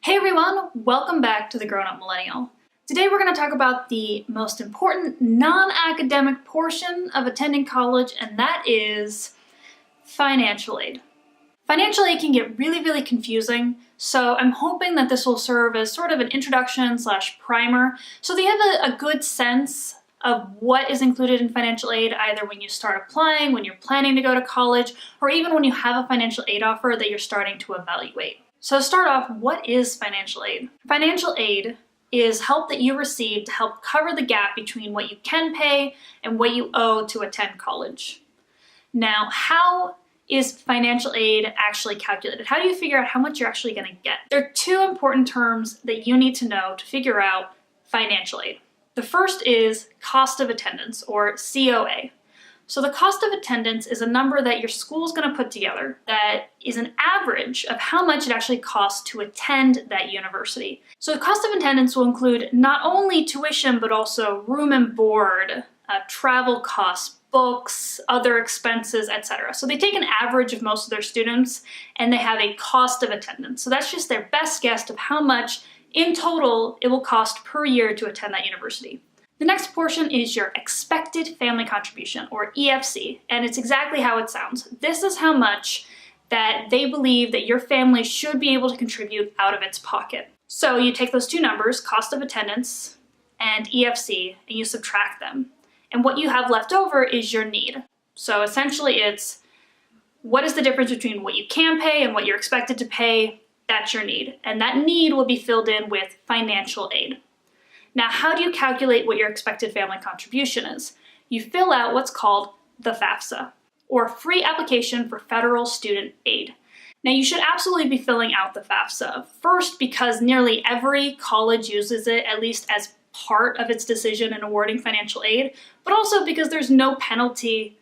Hey everyone, welcome back to the Grown Up Millennial. Today we're going to talk about the most important non-academic portion of attending college, and that is financial aid. Financial aid can get really confusing, so I'm hoping that this will serve as sort of an introduction / primer so that you have a good sense of what is included in financial aid, either when you start applying, when you're planning to go to college, or even when you have a financial aid offer that you're starting to evaluate. So to start off, what is financial aid? Financial aid is help that you receive to help cover the gap between what you can pay and what you owe to attend college. Now, how is financial aid actually calculated? How do you figure out how much you're actually going to get? There are two important terms that you need to know to figure out financial aid. The first is cost of attendance, or COA. So the cost of attendance is a number that your school is going to put together that is an average of how much it actually costs to attend that university. So the cost of attendance will include not only tuition, but also room and board, travel costs, books, other expenses, etc. So they take an average of most of their students and they have a cost of attendance. So that's just their best guess of how much in total it will cost per year to attend that university. The next portion is your expected family contribution, or EFC, and it's exactly how it sounds. This is how much that they believe that your family should be able to contribute out of its pocket. So you take those two numbers, cost of attendance and EFC, and you subtract them. And what you have left over is your need. So essentially it's what is the difference between what you can pay and what you're expected to pay. That's your need. And that need will be filled in with financial aid. Now, how do you calculate what your expected family contribution is? You fill out what's called the FAFSA, or Free Application for Federal Student Aid. Now, you should absolutely be filling out the FAFSA, first because nearly every college uses it, at least as part of its decision in awarding financial aid, but also because there's no penalty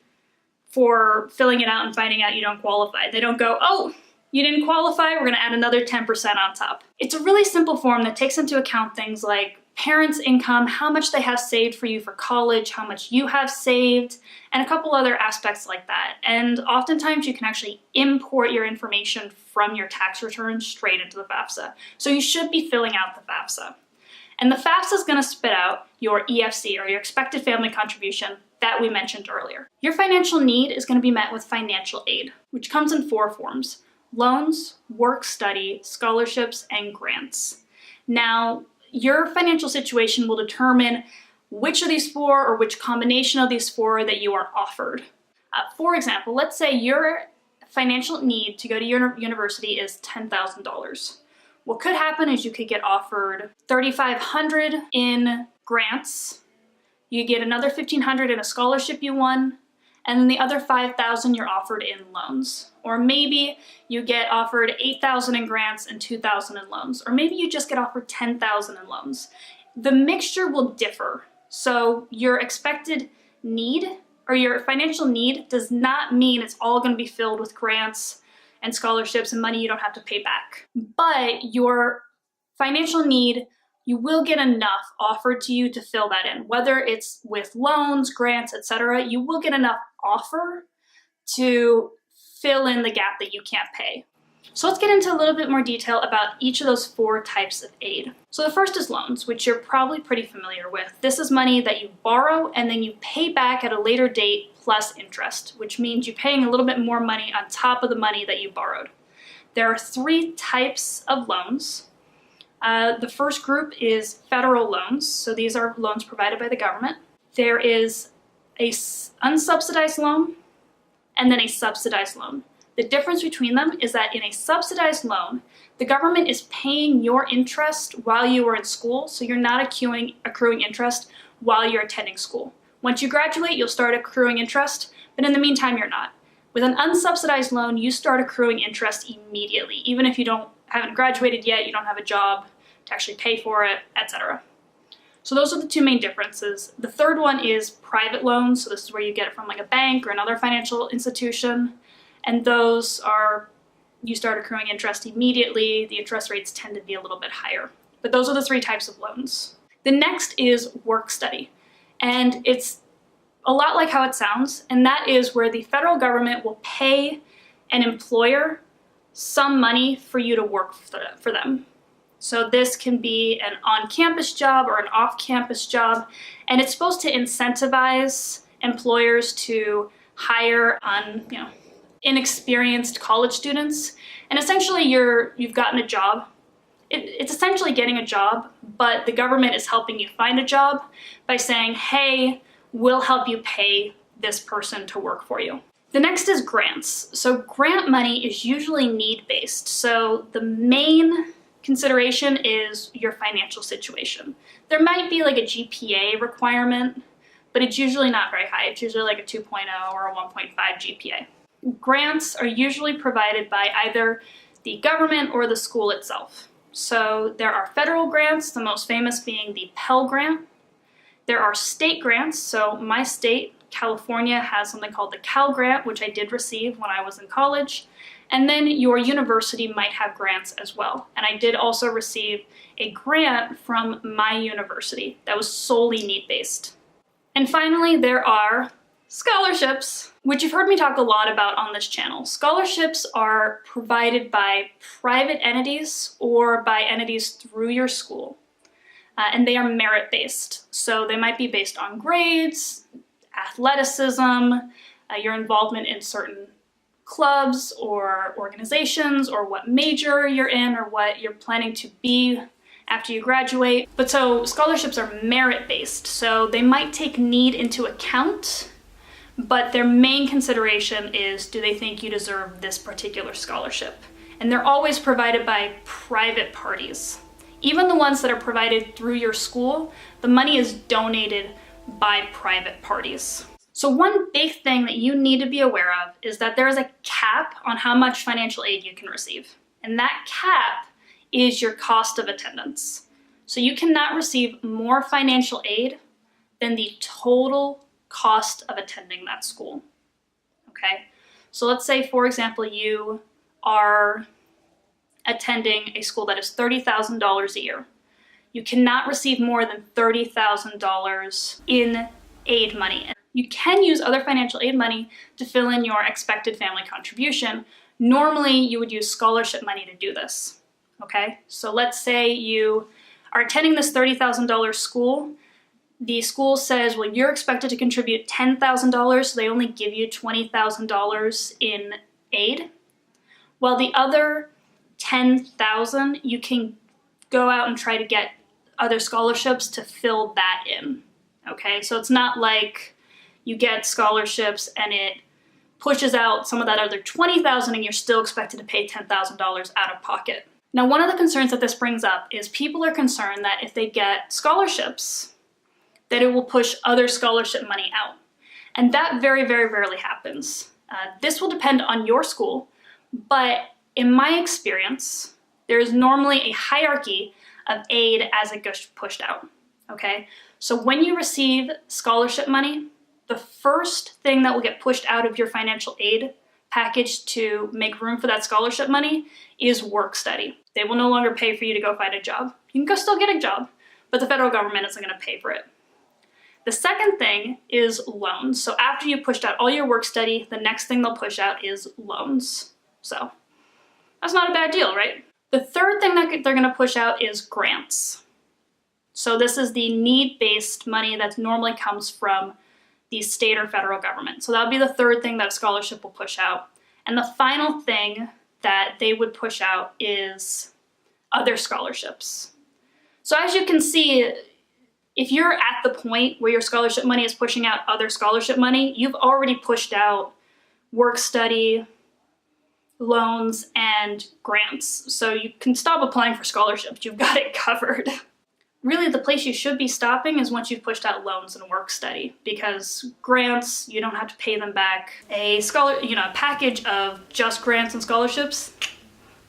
for filling it out and finding out you don't qualify. They don't go, oh, you didn't qualify, we're going to add another 10% on top. It's a really simple form that takes into account things like parents' income, how much they have saved for you for college, how much you have saved, and a couple other aspects like that. And oftentimes you can actually import your information from your tax return straight into the FAFSA. So you should be filling out the FAFSA. And the FAFSA is going to spit out your EFC, or your expected family contribution, that we mentioned earlier. Your financial need is going to be met with financial aid, which comes in 4 forms: loans, work-study, scholarships, and grants. Now, your financial situation will determine which of these 4 or which combination of these 4 that you are offered. For example, let's say your financial need to go to your university is $10,000. What could happen is you could get offered $3,500 in grants, you get another $1,500 in a scholarship you won, and then the other $5,000 you're offered in loans. Or maybe you get offered $8,000 in grants and $2,000 in loans. Or maybe you just get offered $10,000 in loans. The mixture will differ. So your expected need, or your financial need, does not mean it's all going to be filled with grants and scholarships and money you don't have to pay back. But your financial need, you will get enough offered to you to fill that in. Whether it's with loans, grants, etc., you will get enough offer to fill in the gap that you can't pay. So let's get into a little bit more detail about each of those 4 types of aid. So the first is loans, which you're probably pretty familiar with. This is money that you borrow and then you pay back at a later date plus interest, which means you're paying a little bit more money on top of the money that you borrowed. There are 3 types of loans. The first group is federal loans. So these are loans provided by the government. There is a unsubsidized loan and then a subsidized loan. The difference between them is that in a subsidized loan, the government is paying your interest while you are in school, so you're not accruing interest while you're attending school. Once you graduate, you'll start accruing interest, but in the meantime, you're not. With an unsubsidized loan, you start accruing interest immediately, even if you haven't graduated yet, you don't have a job to actually pay for it, etc. So those are the 2 main differences. The third one is private loans. So this is where you get it from like a bank or another financial institution. And those are, you start accruing interest immediately. The interest rates tend to be a little bit higher. But those are the 3 types of loans. The next is work study. And it's a lot like how it sounds. And that is where the federal government will pay an employer some money for you to work for them. So this can be an on-campus job or an off-campus job, and it's supposed to incentivize employers to hire inexperienced college students. And essentially you've gotten a job. It's essentially getting a job, but the government is helping you find a job by saying, hey, we'll help you pay this person to work for you. The next is grants. So grant money is usually need-based. So the main consideration is your financial situation. There might be like a GPA requirement, but it's usually not very high. It's usually like a 2.0 or a 1.5 GPA. Grants are usually provided by either the government or the school itself. So there are federal grants, the most famous being the Pell Grant. There are state grants. So my state, California, has something called the Cal Grant, which I did receive when I was in college. And then your university might have grants as well. And I did also receive a grant from my university that was solely need-based. And finally, there are scholarships, which you've heard me talk a lot about on this channel. Scholarships are provided by private entities or by entities through your school. And they are merit-based. So they might be based on grades, athleticism, your involvement in certain clubs or organizations, or what major you're in, or what you're planning to be after you graduate. But so scholarships are merit-based, so they might take need into account, but their main consideration is, do they think you deserve this particular scholarship? And they're always provided by private parties. Even the ones that are provided through your school, the money is donated by private parties. So one big thing that you need to be aware of is that there is a cap on how much financial aid you can receive. And that cap is your cost of attendance. So you cannot receive more financial aid than the total cost of attending that school. Okay? So let's say, for example, you are attending a school that is $30,000 a year. You cannot receive more than $30,000 in aid money. You can use other financial aid money to fill in your expected family contribution. Normally, you would use scholarship money to do this, okay? So let's say you are attending this $30,000 school. The school says, well, you're expected to contribute $10,000, so they only give you $20,000 in aid. Well, the other $10,000, you can go out and try to get other scholarships to fill that in, okay? So it's not like you get scholarships and it pushes out some of that other $20,000 and you're still expected to pay $10,000 out of pocket. Now, one of the concerns that this brings up is people are concerned that if they get scholarships, that it will push other scholarship money out. And that very, very rarely happens. This will depend on your school, but in my experience, there is normally a hierarchy of aid as it gets pushed out, okay? So when you receive scholarship money, the first thing that will get pushed out of your financial aid package to make room for that scholarship money is work study. They will no longer pay for you to go find a job. You can go still get a job, but the federal government isn't going to pay for it. The second thing is loans. So after you pushed out all your work study, the next thing they'll push out is loans. So that's not a bad deal, right? The third thing that they're going to push out is grants. So this is the need-based money that normally comes from the state or federal government. So that would be the third thing that a scholarship will push out. And the final thing that they would push out is other scholarships. So as you can see, if you're at the point where your scholarship money is pushing out other scholarship money, you've already pushed out work study, loans, and grants. So you can stop applying for scholarships. You've got it covered. Really, the place you should be stopping is once you've pushed out loans and work study, because grants, you don't have to pay them back. A package of just grants and scholarships,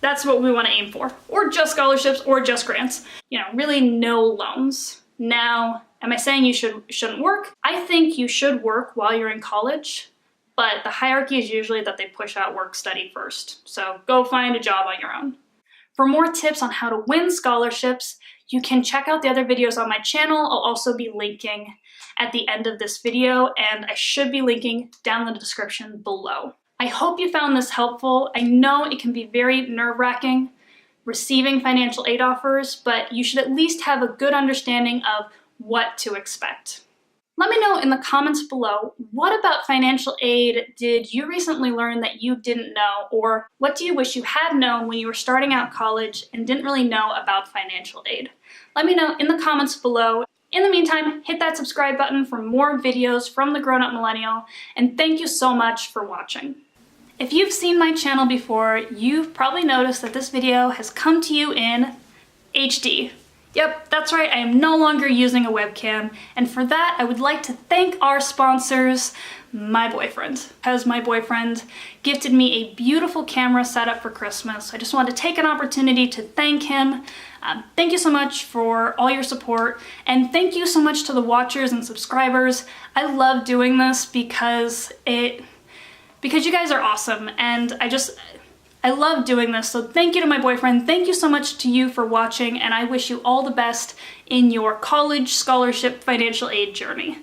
that's what we want to aim for. Or just scholarships or just grants. Really no loans. Now, am I saying you shouldn't work? I think you should work while you're in college, but the hierarchy is usually that they push out work study first. So go find a job on your own. For more tips on how to win scholarships, you can check out the other videos on my channel. I'll also be linking at the end of this video, and I should be linking down in the description below. I hope you found this helpful. I know it can be very nerve-wracking receiving financial aid offers, but you should at least have a good understanding of what to expect. Let me know in the comments below, what about financial aid did you recently learn that you didn't know, or what do you wish you had known when you were starting out college and didn't really know about financial aid? Let me know in the comments below. In the meantime, hit that subscribe button for more videos from the Grown Up Millennial, and thank you so much for watching. If you've seen my channel before, you've probably noticed that this video has come to you in HD. Yep, that's right, I am no longer using a webcam, and for that I would like to thank our sponsors, my boyfriend. Because my boyfriend gifted me a beautiful camera setup for Christmas. I just wanted to take an opportunity to thank him. Thank you so much for all your support, and thank you so much to the watchers and subscribers. I love doing this because you guys are awesome, and I love doing this, so thank you to my boyfriend, thank you so much to you for watching, and I wish you all the best in your college scholarship financial aid journey.